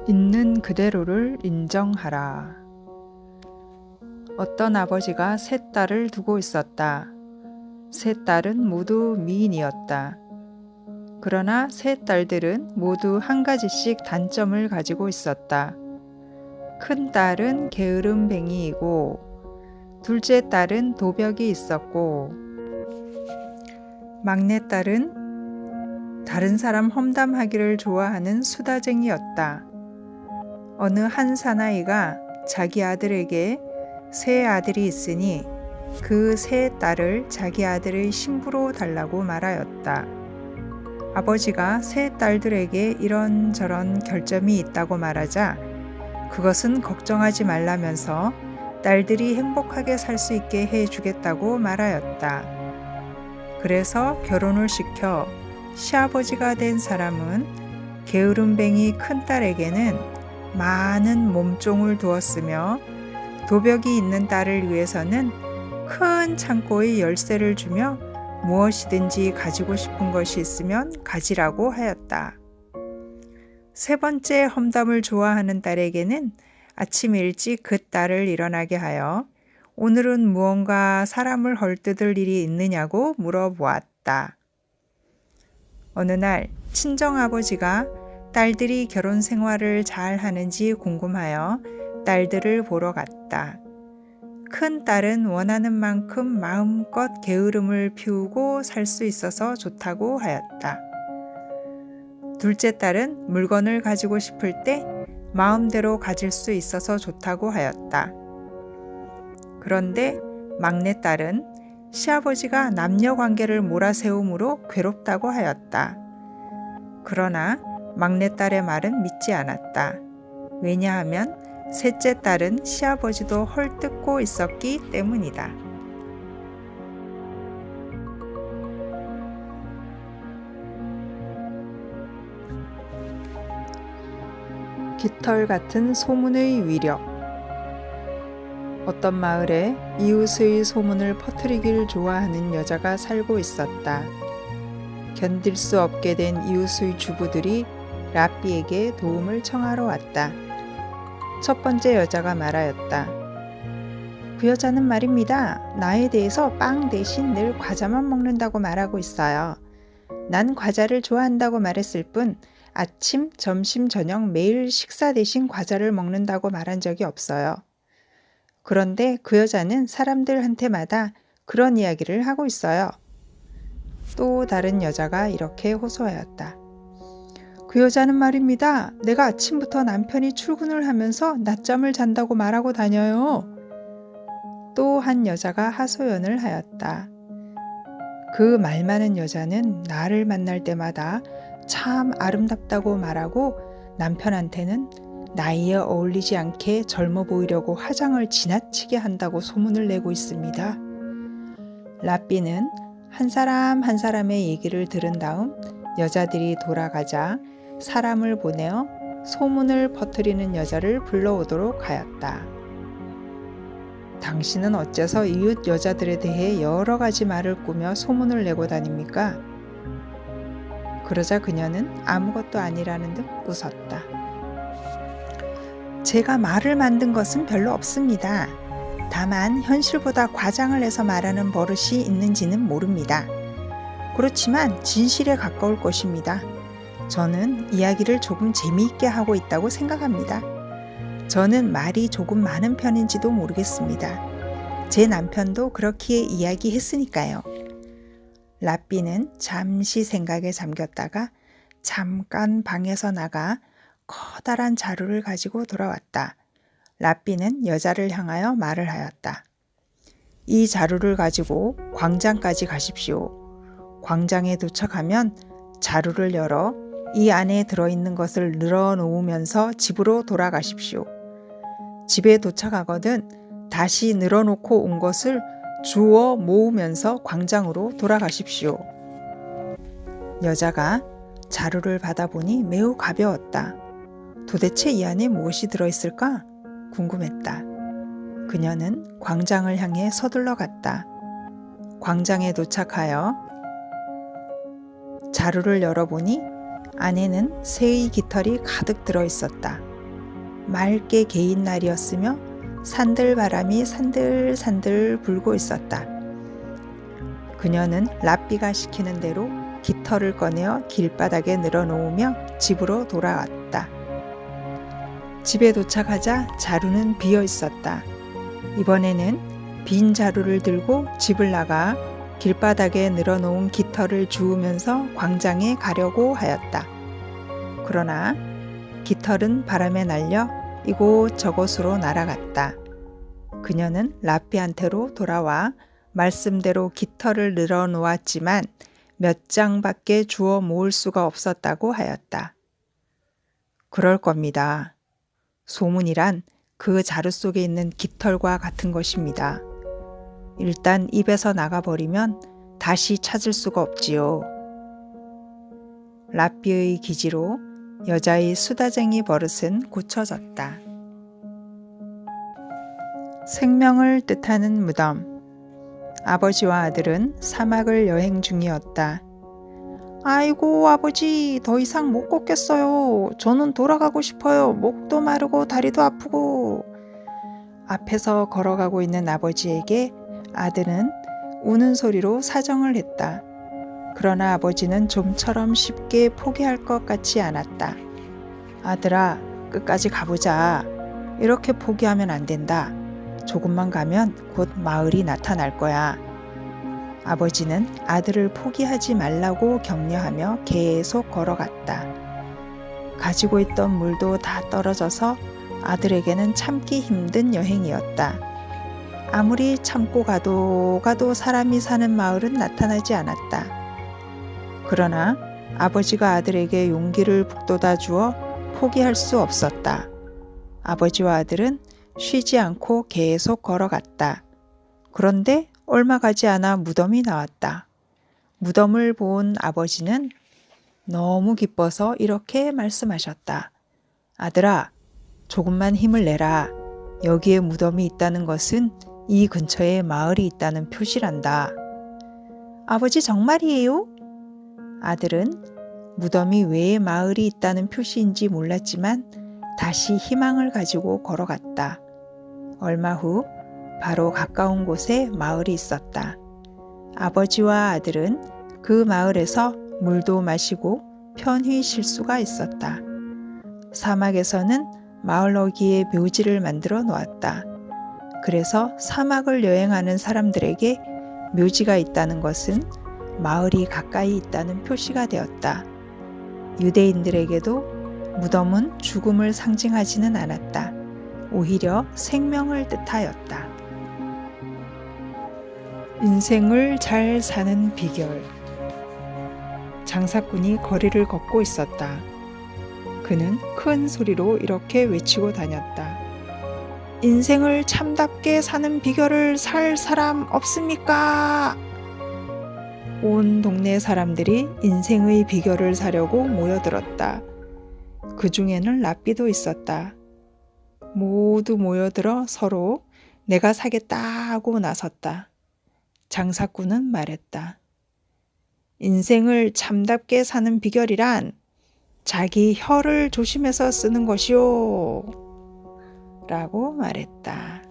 있는 그대로를 인정하라. 어떤 아버지가 세 딸을 두고 있었다. 세 딸은 모두 미인이었다. 그러나 세 딸들은 모두 한 가지씩 단점을 가지고 있었다. 큰 딸은 게으름뱅이이고, 둘째 딸은 도벽이 있었고, 막내 딸은 다른 사람 험담하기를 좋아하는 수다쟁이였다. 어느 한 사나이가 자기 아들에게 세 아들이 있으니 그 세 딸을 자기 아들의 신부로 달라고 말하였다. 아버지가 세 딸들에게 이런저런 결점이 있다고 말하자 그것은 걱정하지 말라면서 딸들이 행복하게 살 수 있게 해주겠다고 말하였다. 그래서 결혼을 시켜 시아버지가 된 사람은 게으름뱅이 큰딸에게는 많은 몸종을 두었으며 도벽이 있는 딸을 위해서는 큰 창고의 열쇠를 주며 무엇이든지 가지고 싶은 것이 있으면 가지라고 하였다. 세 번째 험담을 좋아하는 딸에게는 아침 일찍 그 딸을 일어나게 하여 오늘은 무언가 사람을 헐뜯을 일이 있느냐고 물어보았다. 어느 날 친정아버지가 딸들이 결혼 생활을 잘 하는지 궁금하여 딸들을 보러 갔다. 큰 딸은 원하는 만큼 마음껏 게으름을 피우고 살 수 있어서 좋다고 하였다. 둘째 딸은 물건을 가지고 싶을 때 마음대로 가질 수 있어서 좋다고 하였다. 그런데 막내 딸은 시아버지가 남녀 관계를 몰아세우므로 괴롭다고 하였다. 그러나 막내 딸의 말은 믿지 않았다. 왜냐하면 셋째 딸은 시아버지도 헐뜯고 있었기 때문이다. 깃털 같은 소문의 위력. 어떤 마을에 이웃의 소문을 퍼뜨리길 좋아하는 여자가 살고 있었다. 견딜 수 없게 된 이웃의 주부들이 라삐에게 도움을 청하러 왔다. 첫 번째 여자가 말하였다. 그 여자는 말입니다. 나에 대해서 빵 대신 늘 과자만 먹는다고 말하고 있어요. 난 과자를 좋아한다고 말했을 뿐 아침, 점심, 저녁 매일 식사 대신 과자를 먹는다고 말한 적이 없어요. 그런데 그 여자는 사람들한테마다 그런 이야기를 하고 있어요. 또 다른 여자가 이렇게 호소하였다. 그 여자는 말입니다. 내가 아침부터 남편이 출근을 하면서 낮잠을 잔다고 말하고 다녀요. 또 한 여자가 하소연을 하였다. 그 말 많은 여자는 나를 만날 때마다 참 아름답다고 말하고 남편한테는 나이에 어울리지 않게 젊어 보이려고 화장을 지나치게 한다고 소문을 내고 있습니다. 라삐는 한 사람 한 사람의 얘기를 들은 다음 여자들이 돌아가자 사람을 보내어 소문을 퍼뜨리는 여자를 불러오도록 하였다. 당신은 어째서 이웃 여자들에 대해 여러 가지 말을 꾸며 소문을 내고 다닙니까? 그러자 그녀는 아무것도 아니라는 듯 웃었다. 제가 말을 만든 것은 별로 없습니다. 다만 현실보다 과장을 해서 말하는 버릇이 있는지는 모릅니다. 그렇지만 진실에 가까울 것입니다. 저는 이야기를 조금 재미있게 하고 있다고 생각합니다. 저는 말이 조금 많은 편인지도 모르겠습니다. 제 남편도 그렇게 이야기했으니까요. 라삐는 잠시 생각에 잠겼다가 잠깐 방에서 나가 커다란 자루를 가지고 돌아왔다. 라삐는 여자를 향하여 말을 하였다. 이 자루를 가지고 광장까지 가십시오. 광장에 도착하면 자루를 열어 이 안에 들어있는 것을 늘어놓으면서 집으로 돌아가십시오. 집에 도착하거든 다시 늘어놓고 온 것을 주워 모으면서 광장으로 돌아가십시오. 여자가 자루를 받아보니 매우 가벼웠다. 도대체 이 안에 무엇이 들어있을까? 궁금했다. 그녀는 광장을 향해 서둘러 갔다. 광장에 도착하여 자루를 열어보니 안에는 새의 깃털이 가득 들어있었다. 맑게 개인 날이었으며 산들바람이 산들산들 불고 있었다. 그녀는 랍비가 시키는 대로 깃털을 꺼내어 길바닥에 늘어놓으며 집으로 돌아왔다. 집에 도착하자 자루는 비어 있었다. 이번에는 빈 자루를 들고 집을 나가 길바닥에 늘어놓은 깃털을 주우면서 광장에 가려고 하였다. 그러나 깃털은 바람에 날려 이곳저곳으로 날아갔다. 그녀는 랍비한테로 돌아와 말씀대로 깃털을 늘어놓았지만 몇 장밖에 주워 모을 수가 없었다고 하였다. 그럴 겁니다. 소문이란 그 자루 속에 있는 깃털과 같은 것입니다. 일단 입에서 나가버리면 다시 찾을 수가 없지요. 랍비의 기지로 여자의 수다쟁이 버릇은 고쳐졌다. 생명을 뜻하는 무덤. 아버지와 아들은 사막을 여행 중이었다. 아이고 아버지, 더 이상 못 걷겠어요. 저는 돌아가고 싶어요. 목도 마르고 다리도 아프고. 앞에서 걸어가고 있는 아버지에게 아들은 우는 소리로 사정을 했다. 그러나 아버지는 좀처럼 쉽게 포기할 것 같지 않았다. 아들아, 끝까지 가보자. 이렇게 포기하면 안 된다. 조금만 가면 곧 마을이 나타날 거야. 아버지는 아들을 포기하지 말라고 격려하며 계속 걸어갔다. 가지고 있던 물도 다 떨어져서 아들에게는 참기 힘든 여행이었다. 아무리 참고 가도 사람이 사는 마을은 나타나지 않았다. 그러나 아버지가 아들에게 용기를 북돋아 주어 포기할 수 없었다. 아버지와 아들은 쉬지 않고 계속 걸어갔다. 그런데 얼마 가지 않아 무덤이 나왔다. 무덤을 본 아버지는 너무 기뻐서 이렇게 말씀하셨다. 아들아, 조금만 힘을 내라. 여기에 무덤이 있다는 것은 이 근처에 마을이 있다는 표시란다. 아버지 정말이에요? 아들은 무덤이 왜 마을이 있다는 표시인지 몰랐지만 다시 희망을 가지고 걸어갔다. 얼마 후 바로 가까운 곳에 마을이 있었다. 아버지와 아들은 그 마을에서 물도 마시고 편히 쉴 수가 있었다. 사막에서는 마을 어귀에 묘지를 만들어 놓았다. 그래서 사막을 여행하는 사람들에게 묘지가 있다는 것은 마을이 가까이 있다는 표시가 되었다. 유대인들에게도 무덤은 죽음을 상징하지는 않았다. 오히려 생명을 뜻하였다. 인생을 잘 사는 비결. 장사꾼이 거리를 걷고 있었다. 그는 큰 소리로 이렇게 외치고 다녔다. 인생을 참답게 사는 비결을 살 사람 없습니까? 온 동네 사람들이 인생의 비결을 사려고 모여들었다. 그 중에는 랍비도 있었다. 모두 모여들어 서로 내가 사겠다 하고 나섰다. 장사꾼은 말했다. 인생을 참답게 사는 비결이란 자기 혀를 조심해서 쓰는 것이오. 라고 말했다.